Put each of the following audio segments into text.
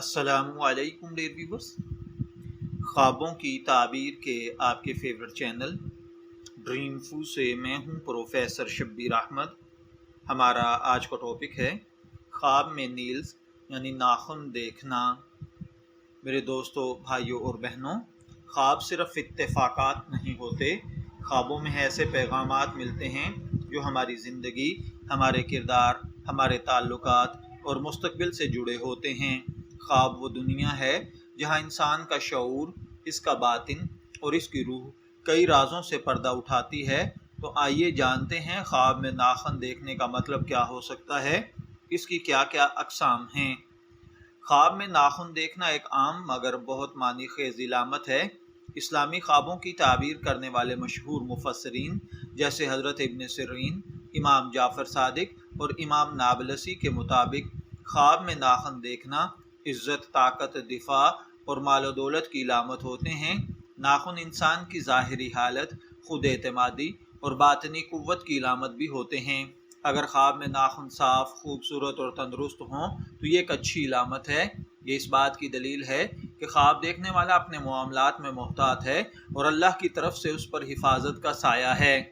السلام علیکم dear viewers, خوابوں کی تعبیر کے آپ کے فیورٹ چینل ڈریم فو سے میں ہوں پروفیسر شبیر احمد۔ ہمارا آج کا ٹاپک ہے خواب میں نیلز یعنی ناخن دیکھنا۔ میرے دوستوں، بھائیوں اور بہنوں، خواب صرف اتفاقات نہیں ہوتے، خوابوں میں ایسے پیغامات ملتے ہیں جو ہماری زندگی، ہمارے کردار، ہمارے تعلقات اور مستقبل سے جڑے ہوتے ہیں۔ خواب وہ دنیا ہے جہاں انسان کا شعور، اس کا باطن اور اس کی روح کئی رازوں سے پردہ اٹھاتی ہے۔ تو آئیے جانتے ہیں خواب میں ناخن دیکھنے کا مطلب کیا ہو سکتا ہے، اس کی کیا کیا اقسام ہیں۔ خواب میں ناخن دیکھنا ایک عام مگر بہت معنی خیز علامت ہے۔ اسلامی خوابوں کی تعبیر کرنے والے مشہور مفسرین جیسے حضرت ابن سیرین، امام جعفر صادق اور امام نابلسی کے مطابق خواب میں ناخن دیکھنا عزت، طاقت، دفاع اور مال و دولت کی علامت ہوتے ہیں۔ ناخن انسان کی ظاہری حالت، خود اعتمادی اور باطنی قوت کی علامت بھی ہوتے ہیں۔ اگر خواب میں ناخن صاف، خوبصورت اور تندرست ہوں تو یہ ایک اچھی علامت ہے۔ یہ اس بات کی دلیل ہے کہ خواب دیکھنے والا اپنے معاملات میں محتاط ہے اور اللہ کی طرف سے اس پر حفاظت کا سایہ ہے۔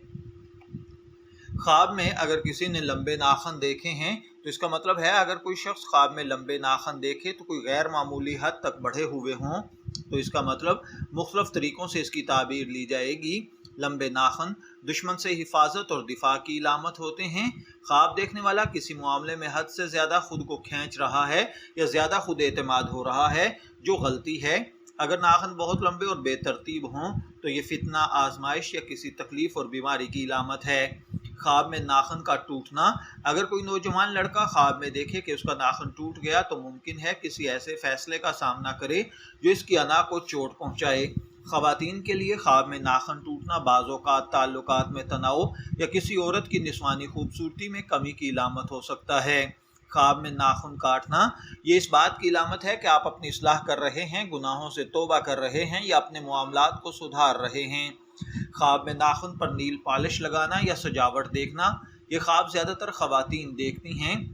خواب میں اگر کسی نے لمبے ناخن دیکھے ہیں تو اس کا مطلب ہے اگر کوئی شخص خواب میں لمبے ناخن دیکھے تو کوئی غیر معمولی حد تک بڑھے ہوئے ہوں، تو اس کا مطلب مختلف طریقوں سے اس کی تعبیر لی جائے گی۔ لمبے ناخن دشمن سے حفاظت اور دفاع کی علامت ہوتے ہیں۔ خواب دیکھنے والا کسی معاملے میں حد سے زیادہ خود کو کھینچ رہا ہے یا زیادہ خود اعتماد ہو رہا ہے، جو غلطی ہے۔ اگر ناخن بہت لمبے اور بے ترتیب ہوں تو یہ فتنہ، آزمائش یا کسی تکلیف اور بیماری کی علامت ہے۔ خواب میں ناخن کا ٹوٹنا، اگر کوئی نوجوان لڑکا خواب میں دیکھے کہ اس کا ناخن ٹوٹ گیا تو ممکن ہے کسی ایسے فیصلے کا سامنا کرے جو اس کی انا کو چوٹ پہنچائے۔ خواتین کے لیے خواب میں ناخن ٹوٹنا بعض اوقات تعلقات میں تناؤ یا کسی عورت کی نسوانی خوبصورتی میں کمی کی علامت ہو سکتا ہے۔ خواب میں ناخن کاٹنا یہ اس بات کی علامت ہے کہ آپ اپنی اصلاح کر رہے ہیں، گناہوں سے توبہ کر رہے ہیں یا اپنے معاملات کو سدھار رہے ہیں۔ خواب میں ناخن پر نیل پالش لگانا یا سجاوٹ دیکھنا، یہ خواب زیادہ تر خواتین دیکھتی ہیں۔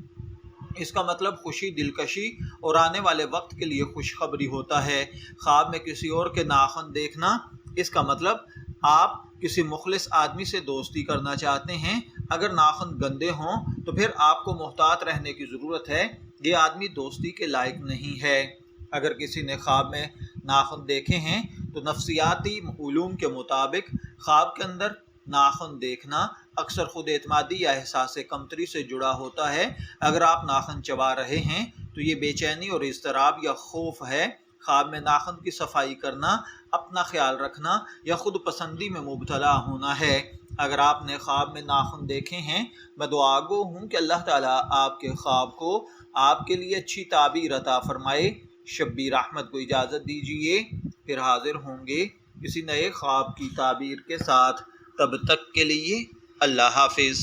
اس کا مطلب خوشی، دلکشی اور آنے والے وقت کے لیے خوشخبری ہوتا ہے۔ خواب میں کسی اور کے ناخن دیکھنا، اس کا مطلب آپ کسی مخلص آدمی سے دوستی کرنا چاہتے ہیں۔ اگر ناخن گندے ہوں تو پھر آپ کو محتاط رہنے کی ضرورت ہے، یہ آدمی دوستی کے لائق نہیں ہے۔ اگر کسی نے خواب میں ناخن دیکھے ہیں تو نفسیاتی علوم کے مطابق خواب کے اندر ناخن دیکھنا اکثر خود اعتمادی یا احساس کمتری سے جڑا ہوتا ہے۔ اگر آپ ناخن چبا رہے ہیں تو یہ بے چینی اور اضطراب یا خوف ہے۔ خواب میں ناخن کی صفائی کرنا اپنا خیال رکھنا یا خود پسندی میں مبتلا ہونا ہے۔ اگر آپ نے خواب میں ناخن دیکھے ہیں، میں دعا گو ہوں کہ اللہ تعالیٰ آپ کے خواب کو آپ کے لیے اچھی تعبیر عطا فرمائے۔ شبیر احمد کو اجازت دیجیے، پھر حاضر ہوں گے کسی نئے خواب کی تعبیر کے ساتھ۔ تب تک کے لیے اللہ حافظ۔